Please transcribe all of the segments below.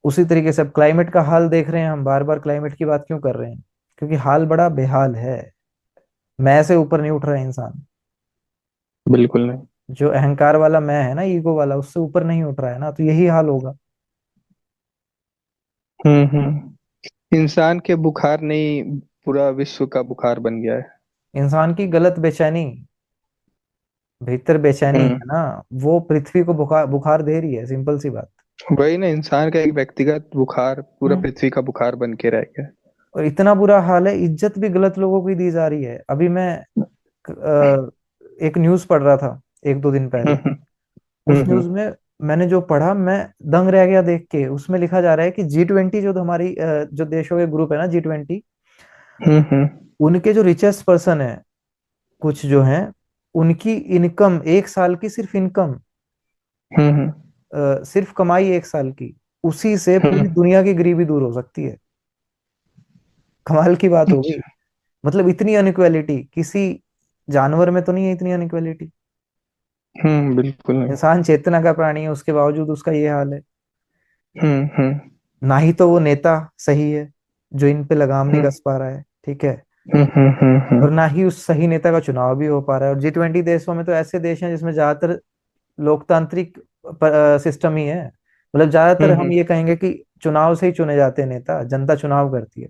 उसी तरीके से अब क्लाइमेट का हाल देख रहे हैं हम, बार बार क्लाइमेट की बात क्यों कर रहे हैं? क्योंकि हाल बड़ा बेहाल है। मैं से ऊपर नहीं उठ रहा है इंसान। बिल्कुल नहीं। जो अहंकार वाला मैं है ना, ईगो वाला, उससे ऊपर नहीं उठ रहा है ना, तो यही हाल होगा। इंसान के बुखार नहीं, पूरा विश्व का बुखार बन गया है। इंसान की गलत बेचैनी, भीतर बेचैनी हम्म। है ना, वो पृथ्वी को बुखार बुखार दे रही है, सिंपल सी बात। वही ना, इंसान का एक व्यक्तिगत बुखार पूरा हम्म। पृथ्वी का बुखार बन के रह गया। और इतना बुरा हाल है, इज्जत भी गलत लोगों को ही दी जा रही है। अभी मैं एक न्यूज पढ़ रहा था एक दो दिन हम्म पहले। हम्म उस न्यूज में मैंने जो पढ़ा, मैं दंग रह गया देख के। उसमें लिखा जा रहा है कि G20, जो हमारी जो देशों के ग्रुप है ना, G20, हम्म उनके जो रिचेस्ट पर्सन है, कुछ जो हैं, उनकी इनकम एक साल की, सिर्फ इनकम, हम्म सिर्फ कमाई एक साल की, उसी से पूरी हम्म। दुनिया की गरीबी दूर हो सकती है। कमाल की बात होगी। अच्छा। मतलब इतनी अनइक्वालिटी किसी जानवर में तो नहीं है, इतनी अनइक्वालिटी। बिल्कुल नहीं। इंसान चेतना का प्राणी है, उसके बावजूद उसका ये हाल है। हम्म। ना ही तो वो नेता सही है जो इन पे लगाम नहीं हम्म कस पा रहा है, ठीक है, और हम्म। ना ही उस सही नेता का चुनाव भी हो पा रहा है। और G20 देशों में तो ऐसे देश हैं जिसमें ज्यादातर लोकतांत्रिक सिस्टम ही है। मतलब ज्यादातर हम हम्म ये कहेंगे कि चुनाव से ही चुने जाते हैं नेता, जनता चुनाव करती है।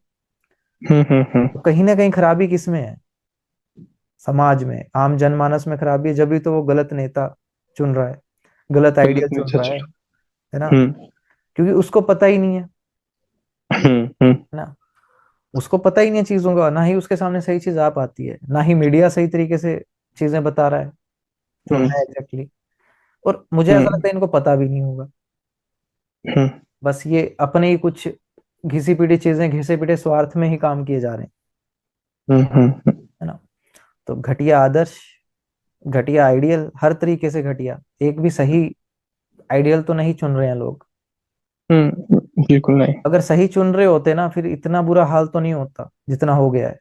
हम्म। तो कहीं ना कहीं खराबी किसमें है? समाज में, आम जनमानस में खराबी है, जब भी तो वो गलत नेता चुन रहा है, गलत आइडिया गलत चुन नीचे रहा चलो। है ना? हम्म क्योंकि उसको पता ही नहीं हम्म। है ना, उसको पता ही नहीं है चीजों का, ना ही उसके सामने सही चीज आ पाती है, ना ही मीडिया सही तरीके से चीजें बता रहा है जो हम्म है एग्जैक्टली। और मुझे ऐसा हम्म लगता है इनको पता भी नहीं होगा। हम्म बस ये अपने ही कुछ घिसी पिटी चीजें, घिसे पिटे स्वार्थ में ही काम किए जा रहे हैं, हम्म। है ना? तो घटिया आदर्श, घटिया आइडियल, हर तरीके से घटिया। एक भी सही आइडियल तो नहीं चुन रहे हैं लोग। बिल्कुल नहीं। अगर सही चुन रहे होते ना, फिर इतना बुरा हाल तो नहीं होता जितना हो गया है।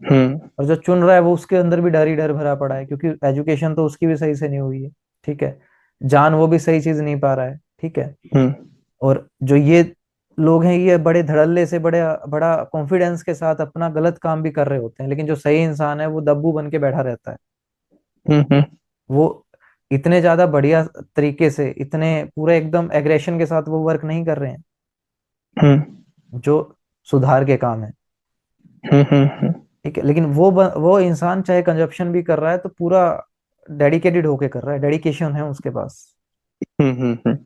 हम्म और जो चुन रहा है वो, उसके अंदर भी डर ही डर भरा पड़ा है, क्योंकि एजुकेशन तो उसकी भी सही से नहीं हुई है, ठीक है, जान वो भी सही चीज नहीं पा रहा है, ठीक है। हम्म और जो ये लोग हैं, ये बड़े धड़ल्ले से, बड़े बड़ा कॉन्फिडेंस के साथ अपना गलत काम भी कर रहे होते हैं, लेकिन जो सही इंसान है वो दब्बू बन के बैठा रहता है। हम्म। वो इतने ज्यादा बढ़िया तरीके से, इतने पूरे एकदम एग्रेशन के साथ वो वर्क नहीं कर रहे हैं हम्म जो सुधार के काम है, हम्म। ठीक है। लेकिन वो इंसान चाहे कंजप्शन भी कर रहा है तो पूरा डेडिकेटेड होके कर रहा है, डेडिकेशन है उसके पास। हम्म।